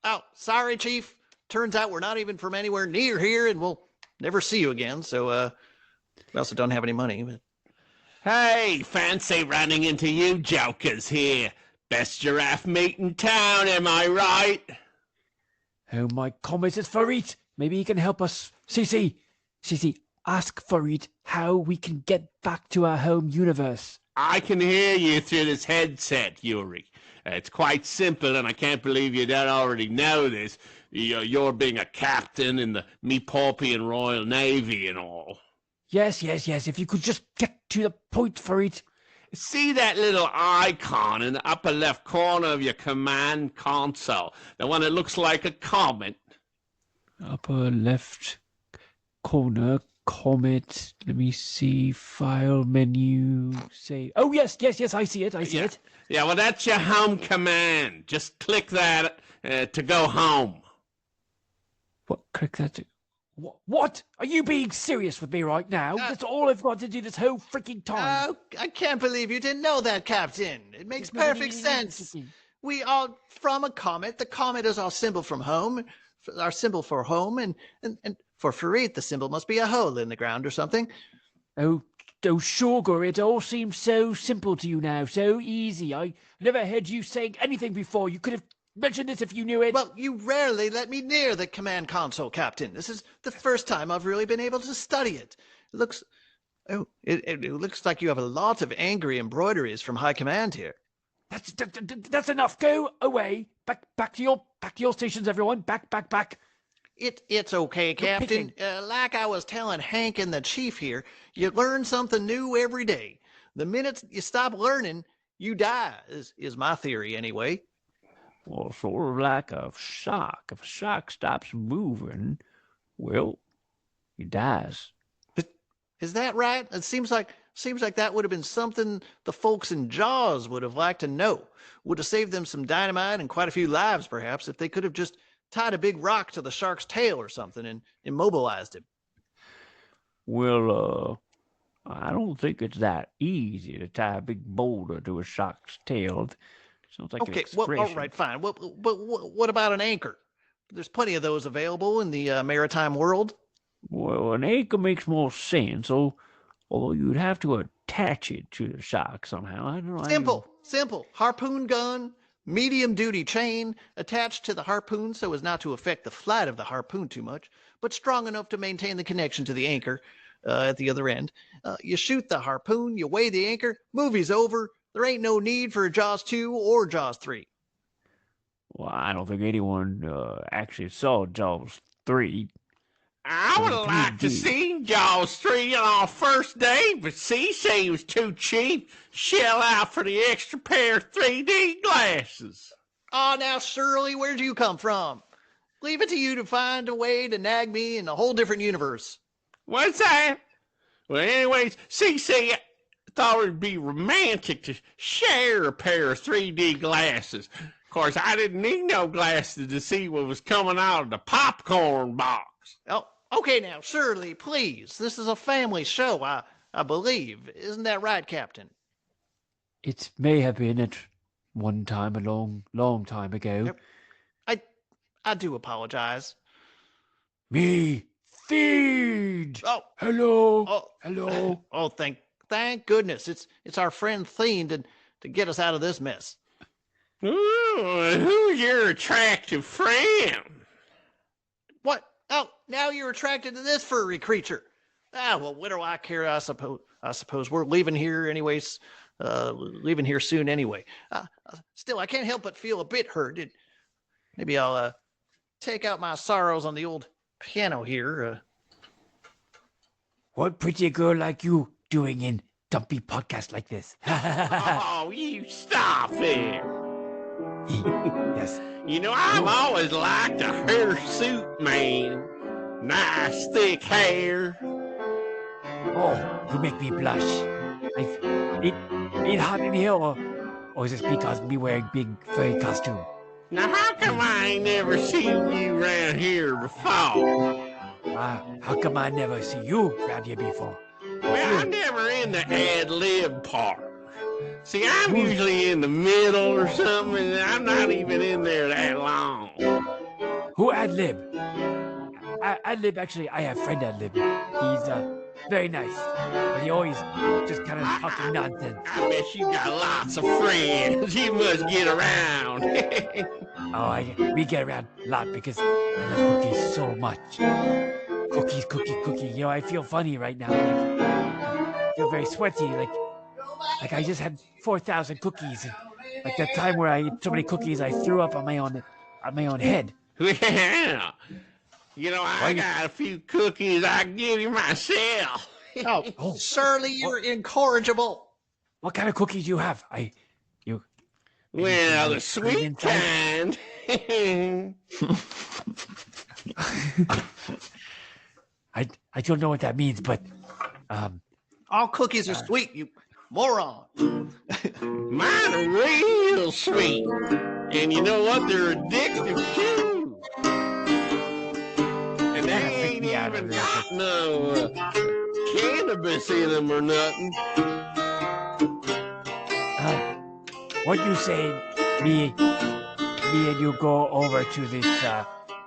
oh, sorry, Chief. Turns out we're not even from anywhere near here, and we'll never see you again, so, we also don't have any money, but... Hey, fancy running into you jokers here. Best giraffe meat in town, am I right? Oh, my comet is Farid. Maybe he can help us. Cece, ask Farid how we can get back to our home universe. I can hear you through this headset, Yuri. It's quite simple, and I can't believe you don't already know this. You're being a captain in the Meepopian Royal Navy and all. Yes. If you could just get to the point, Farid. See that little icon in the upper left corner of your command console? The one that looks like a comet? Upper left corner, comet. Let me see. File menu. Say. Oh, yes. I see it. Yeah, well, that's your home command. Just click that to go home. What? Click that. What? Are you being serious with me right now? That's all I've got to do this whole freaking time. Oh, I can't believe you didn't know that, Captain. It makes perfect sense. We are from a comet. The comet is our symbol from home, our symbol for home, and for Farid, the symbol must be a hole in the ground or something. Oh, sure, Gory. It all seems so simple to you now, so easy. I never heard you saying anything before. You could have mentioned this if you knew it. Well, you rarely let me near the command console, Captain. This is the first time I've really been able to study it. It looks like you have a lot of angry embroideries from high command here. That's enough. Go away. Back to your stations, everyone. Back. It's okay, Captain. Like I was telling Hank and the Chief here, you learn something new every day. The minute you stop learning, you die, is my theory anyway. Well, sort of like a shark. If a shark stops moving, well, he dies. But is that right? It seems like that would have been something the folks in Jaws would have liked to know. Would have saved them some dynamite and quite a few lives, perhaps, if they could have just tied a big rock to the shark's tail or something and immobilized him. Well, I don't think it's that easy to tie a big boulder to a shark's tail. Sounds like okay, well, all right, fine. But what about an anchor? There's plenty of those available in the maritime world. Well, an anchor makes more sense, although you'd have to attach it to the shark somehow. I don't know. Simple. Harpoon gun, medium-duty chain attached to the harpoon so as not to affect the flight of the harpoon too much, but strong enough to maintain the connection to the anchor at the other end. You shoot the harpoon, you weigh the anchor, movie's over. There ain't no need for Jaws 2 or Jaws 3. Well, I don't think anyone actually saw Jaws 3. I would have liked to see Jaws 3 on our first date, but Cece was too cheap. Shell out for the extra pair of 3D glasses. Oh, now, Shirley, where'd you come from? Leave it to you to find a way to nag me in a whole different universe. What's that? Well, anyways, Cece thought it'd be romantic to share a pair of 3D glasses. Of course, I didn't need no glasses to see what was coming out of the popcorn box. Oh, okay now, Shirley, please. This is a family show, I believe. Isn't that right, Captain? It may have been at one time, a long time ago. Yep. I do apologize. Me feed. Oh, hello. Hello. Oh, thank goodness. It's our friend Thien to get us out of this mess. Ooh, who's your attractive friend? What? Oh, now you're attracted to this furry creature. Ah, well, what do I care? I suppose we're leaving here anyways. Leaving here soon anyway. Still, I can't help but feel a bit hurt. Maybe I'll take out my sorrows on the old piano here. What pretty girl like you doing in dumpy podcast like this? Oh, you stop it. Yes. You know, I've always liked a hirsute man. Nice thick hair. Oh, you make me blush. it hot in here, or is this because me wearing big furry costume? Now, how come I ain't never seen you around here before? How come I never see you around here before? Well, I'm never in the ad-lib part. See, I'm usually in the middle or something, and I'm not even in there that long. Who ad-lib? Ad-lib, actually, I have a friend ad-lib. He's very nice, but he always just kind of talking nonsense. I bet you got lots of friends. You must get around. We get around a lot because I love cookies so much. Cookies, cookie. You know, I feel funny right now. Like, I feel very sweaty. Like I just had 4,000 cookies. And, like that time where I ate so many cookies, I threw up on my own head. Yeah. You know, I got a few cookies I can give you myself. Oh, Surly, you're incorrigible. What kind of cookies do you have? Well, the sweet kind. I don't know what that means, but All cookies are sweet, you moron. Mine are real sweet. And you know what? They're addictive too. And they ain't even got no cannabis in them or nothing. what you say? Me and you go over to this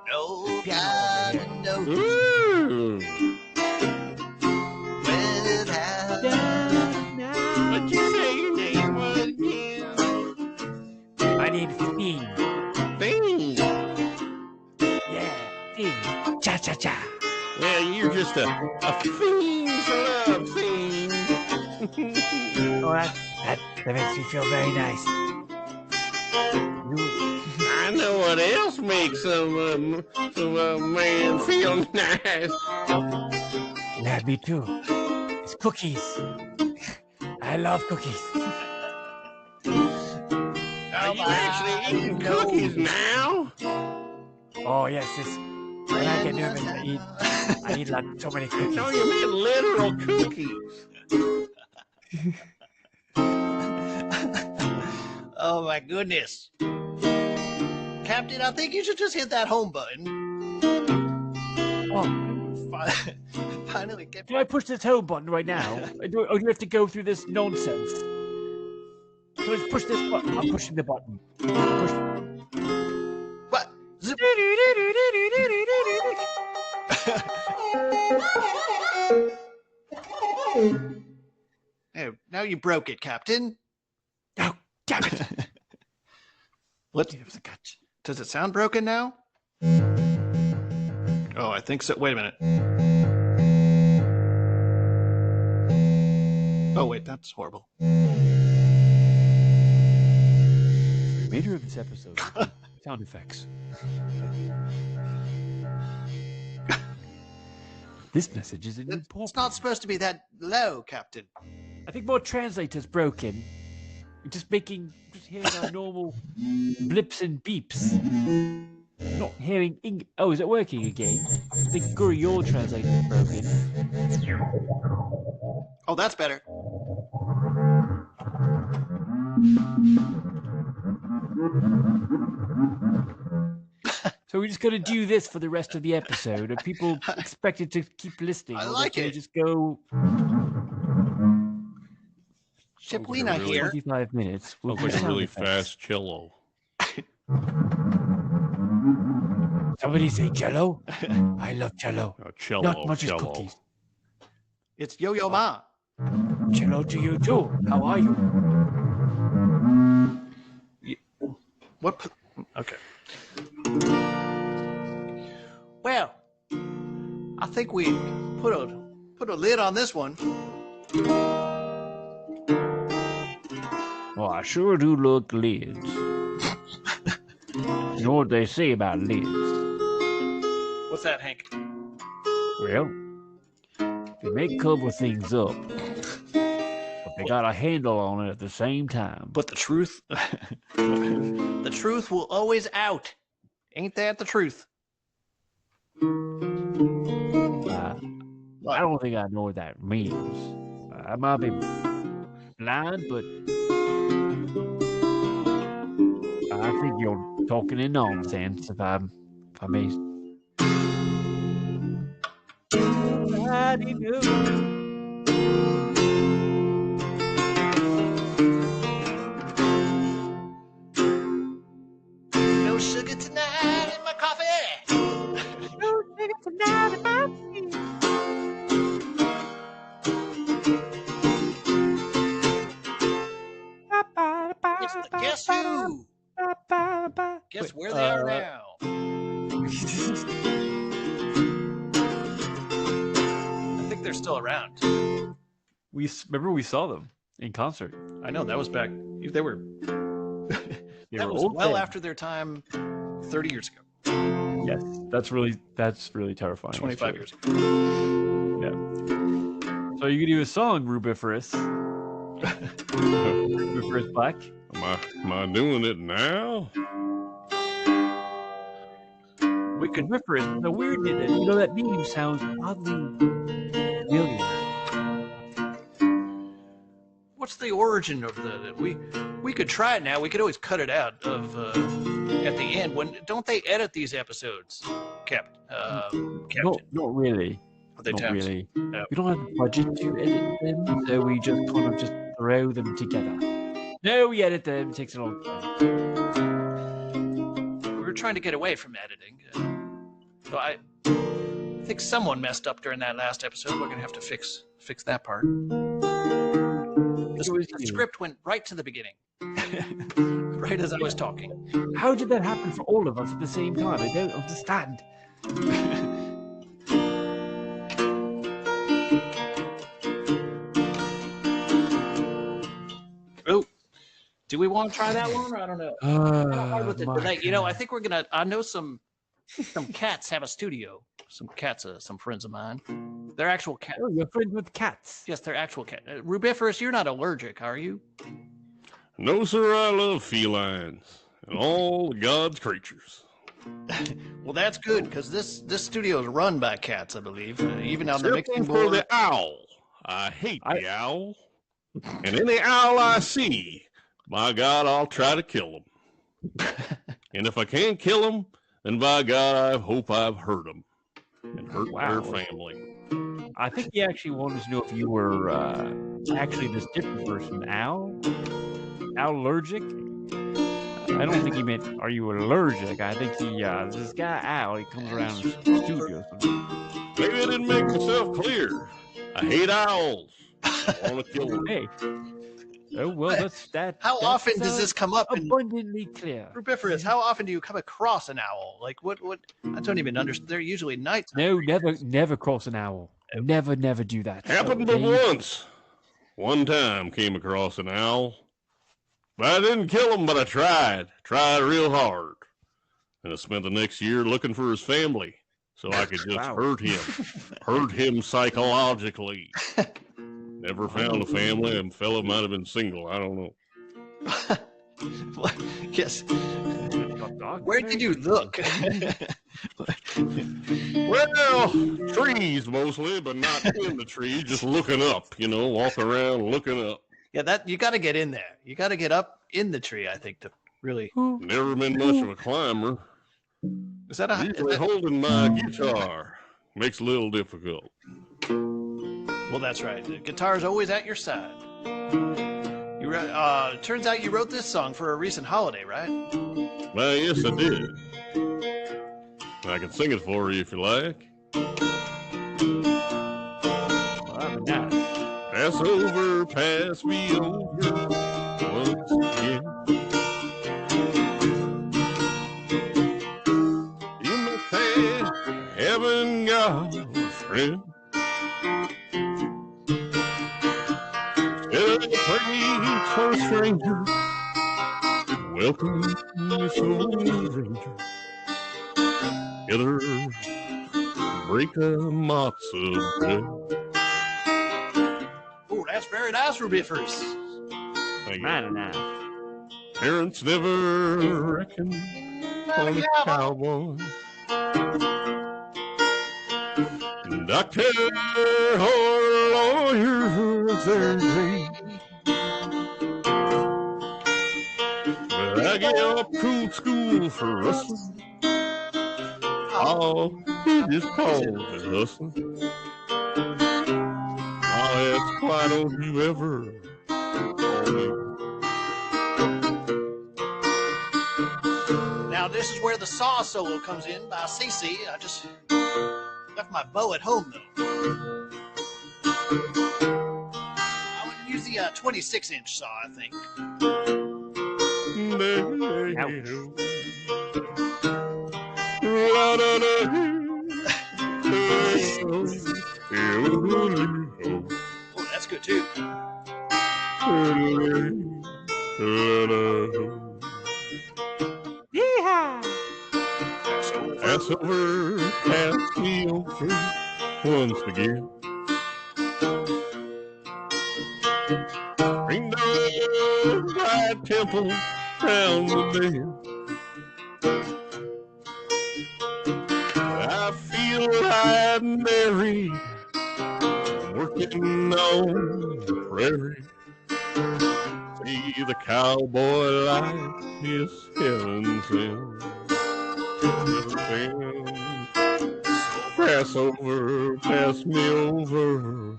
No, piano over here. Ooh. What'd you say your name was again? My name's Fiend. Fiend. Yeah, Fiend. Cha. Well, you're just a fiend for love, Fiend. Oh, that makes me feel very nice. I know what else makes some man feel nice. Yeah, me too. It's cookies. I love cookies. Are you actually eating cookies now? Oh yes, when I get nervous, I eat so many cookies. No, you mean literal cookies. Oh my goodness. Captain, I think you should just hit that home button. Oh, Finally get. do I push this home button right now? Or do you have to go through this nonsense? So let's push this button. I'm pushing the button. What? Zip. Oh, now you broke it, Captain. Oh, damn it! What? Does it sound broken now? Oh, I think so. Wait a minute. Oh, wait, that's horrible. The remainder of this episode will be sound effects. This message is in It's not supposed to be that low, Captain. I think more translators broken. Just hearing our normal blips and beeps. Not hearing oh, is it working again? I think Guru, your translator is broken. Oh, that's better. So we're just going to do this for the rest of the episode, and people expected to keep listening. I like it. Just go Chipolina here. 25 minutes. We'll Sounds like do a sound really effects. fast cello. Somebody say Jello? I love Jello. Cello, Not much as cello. cookies. It's Yo-Yo Ma. Jello to you too. How are you? What? Okay. Well, I think we put a lid on this one. Well, I sure do look lids. You know what they say about lids? What's that, Hank? Well, they may cover things up, but they got a handle on it at the same time. But the truth, the truth will always out. Ain't that the truth? I don't think I know what that means. I might be line, but I think you're talking in nonsense, if I may. No sugar tonight in my coffee. No sugar tonight in my tea. Guess who? Guess where they are now? I think they're still around. Remember we saw them in concert. I know that was back. They were. They That were was old well then. after their time, 30 years ago, Yes, that's really terrifying. 25 actually. years ago. Yeah. So you could do a song, Rubiferous. Rubiferous Black. Am I doing it now? We could Rubiferous. No, weird. You know that name sounds oddly familiar. What's the origin of we could try it now. We could always cut it out of at the end. When don't they edit these episodes, Captain? Not really. Are they Not times? really. No. We don't have the budget to edit them, so we just kind of just throw them together. No, we edit them. It takes a long time. We were trying to get away from editing. So I think someone messed up during that last episode. We're gonna have to fix that part. The script went right to the beginning, right as I was talking. How did that happen for all of us at the same time? I don't understand. Oh, do we want to try that one? Or I don't know. Hard with the delay. You know, I think we're gonna. I know some cats have a studio. Some cats, some friends of mine. They're actual cats. Oh, you're friends with cats. Yes, they're actual cats. Rubiferous, you're not allergic, are you? No, sir, I love felines and all God's creatures. Well, that's good because this studio is run by cats, I believe. Even on the Except mixing for board. the owl. I hate the owl. And any owl I see, by God, I'll try to kill him. And if I can't kill him, then by God, I hope I've hurt him and hurt their family. I think he actually wanted to know if you were actually this different person, Al allergic. I don't think he meant, are you allergic? I think he, this guy Al, he comes around the studio. Maybe I didn't make myself clear. I hate owls. I want to kill them. Hey. Oh, well, How often does this come up? Abundantly clear. Rubiferous, how often do you come across an owl? Like, what? I don't even understand. They're usually nighttime. No, never cross an owl. Never do that. Happened but once. One time came across an owl. But I didn't kill him, but I tried. Tried real hard. And I spent the next year looking for his family so I could just hurt him. Hurt him psychologically. Never found a family, and fella might have been single. I don't know. Yes. Where did you look? Well, trees mostly, but not in the trees. Just looking up, walk around looking up. Yeah, that you got to get in there. You got to get up in the tree, I think, to really. Never been much of a climber. Is that a? Usually holding my guitar makes it a little difficult. Well, that's right. The guitar's always at your side. Turns out you wrote this song for a recent holiday, right? Well, yes, I did. I can sing it for you if you like. Well, nice. Pass over, pass me over once again. In the past, haven't got a friend. Instead of a place for a stranger, welcome to soul ranger. Together, break a matzo bread. Oh, that's very nice, Rubiferous. Thank you. Mighty nice. Parents never reckoned on a cowboy. Doctor or lawyer was their dream. get up to school for wrestling. Oh, he just calls it hustling. I'll ask, why don't you ever call me? Now this is where the saw solo comes in by CC. I just left my bow at home though. I would use the 26-inch saw, I think. Oh, that's good too. Yeehaw! Pass over, pass me over once again. Ring the right temple round the bend. I feel right Mary working on the prairie. See the cowboy life is heaven sent. Pass over, pass me over.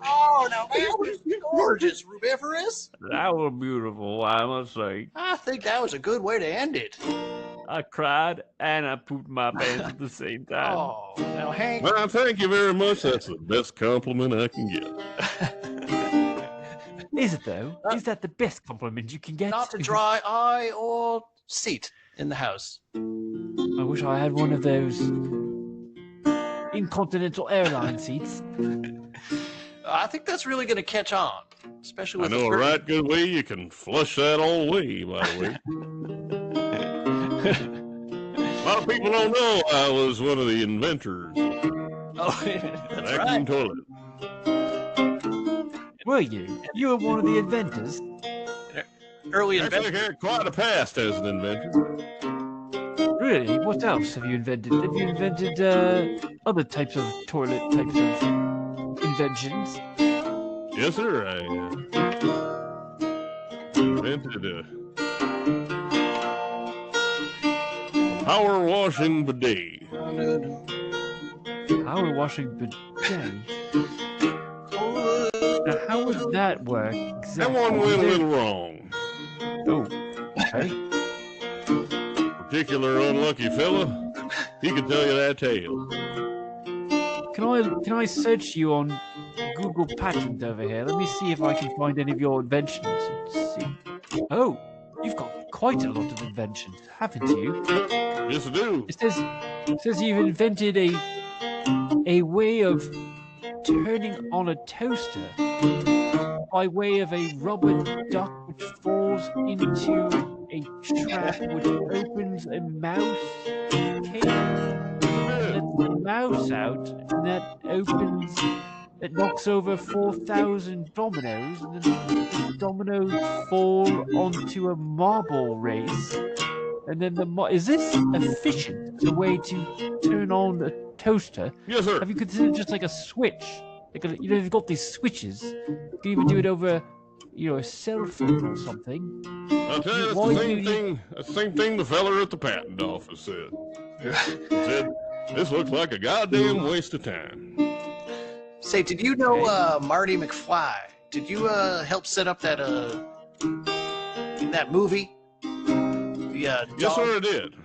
Oh, now that was gorgeous, Rubiferous. That was beautiful, I must say. I think that was a good way to end it. I cried and I pooped my pants at the same time. Oh, now Hank. Well, thank you very much. That's the best compliment I can get. Is it though? Is that the best compliment you can get? Not to dry eye or seat in the house. I wish I had one of those Incontinental airline seats. I think that's really going to catch on, especially I with know a right good way you can flush that old way, by the way. A lot of people don't know I was one of the inventors Oh, that's of right. vacuum toilet. Were you? You were one of the inventors? Early Actually, I inventor. had quite a past as an inventor. Really? What else have you invented? Have you invented other types of toilet types of inventions? Yes, sir. I invented a power washing bidet. Power washing bidet? Now, how would that work That exactly? one went a little wrong. Oh, okay. Particular unlucky fella, he could tell you that tale. Can I search you on Google Patent over here? Let me see if I can find any of your inventions. Let's see. Oh, you've got quite a lot of inventions, haven't you? Yes, I do. It says you've invented a way of turning on a toaster by way of a rubber duck which falls into a trap which opens a mouse cage, lets the mouse out, and that knocks over 4,000 dominoes, and then the dominoes fall onto a marble race, and then is this efficient as a way to turn on a toaster? Yes, sir. Have you considered just like a switch? You've got these switches. You can even do it over, a cell phone or something. I'll tell you, Why that's do you- the same thing the feller at the patent office said. He said, this looks like a goddamn waste of time. Say, did you know Marty McFly? Did you help set up that movie? The Yes, dog, sir, I did.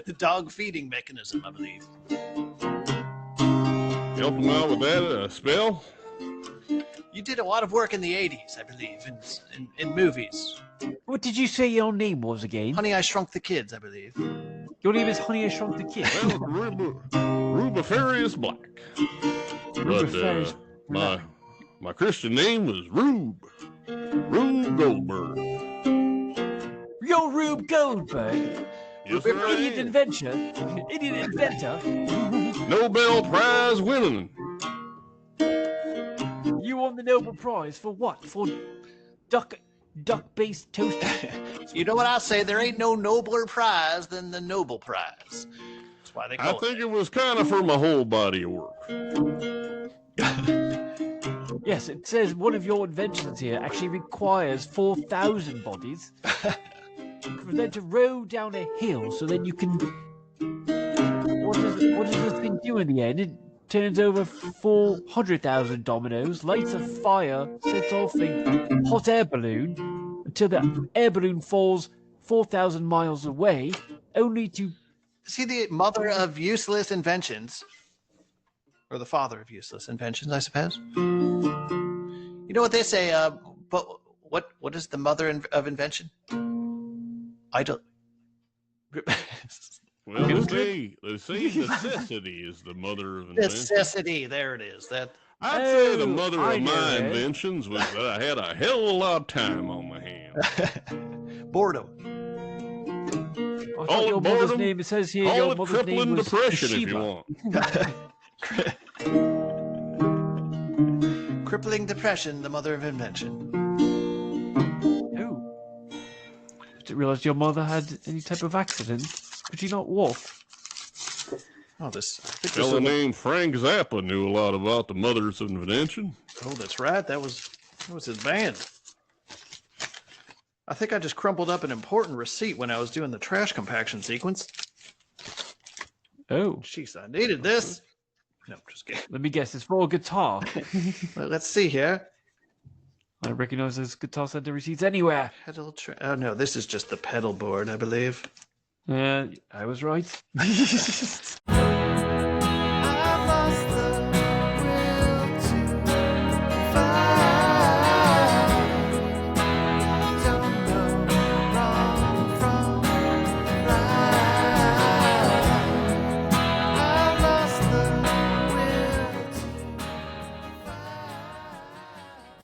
the dog feeding mechanism, I believe. Helped him out with that spell. You did a lot of work in the 80s, I believe, in movies. What did you say your name was again? Honey, I Shrunk the Kids, I believe. Your name is Honey, I Shrunk the Kid. Well, Rubifarius Black. But Rubifarius my Christian name was Rube. Rube Goldberg. You're Rube Goldberg. Yes, sir, I Idiot am. inventor. Nobel Prize winning. You won the Nobel Prize for what? For duck-based toaster? You know what I say? There ain't no nobler prize than the Nobel Prize. That's why they I call think it. it was kind of for my whole body of work. Yes, it says one of your inventions here actually requires 4,000 bodies for them to row down a hill, so then you can. What does this thing do in the end? It turns over 400,000 dominoes, lights a fire, sets off a hot air balloon until the air balloon falls 4,000 miles away, only to. Is he the mother of useless inventions? Or the father of useless inventions, I suppose? You know what they say, but what is the mother of invention? Idle. Well, they say necessity is the mother of invention. Necessity, there it is. That I'd say the Oh, mother I of know my it. inventions was that I had a hell of a lot of time on my hands. boredom. I Call thought it your mother's boredom, name. It says here Call your it mother's name crippling was depression if you Sheba. want. Crippling depression, the mother of invention. Oh, I didn't realize your mother had any type of accident. Could she not walk? Oh, this. I think this Fellow is named Frank Zappa knew a lot about the mothers of invention. Oh, that's right. That was his band. I think I just crumpled up an important receipt when I was doing the trash compaction sequence. Oh, Jeez, I needed this. No, just kidding. let me guess. It's for a guitar. Well, let's see here. I recognize those guitar center receipts anywhere. Oh no, this is just the pedal board, I believe. I was right.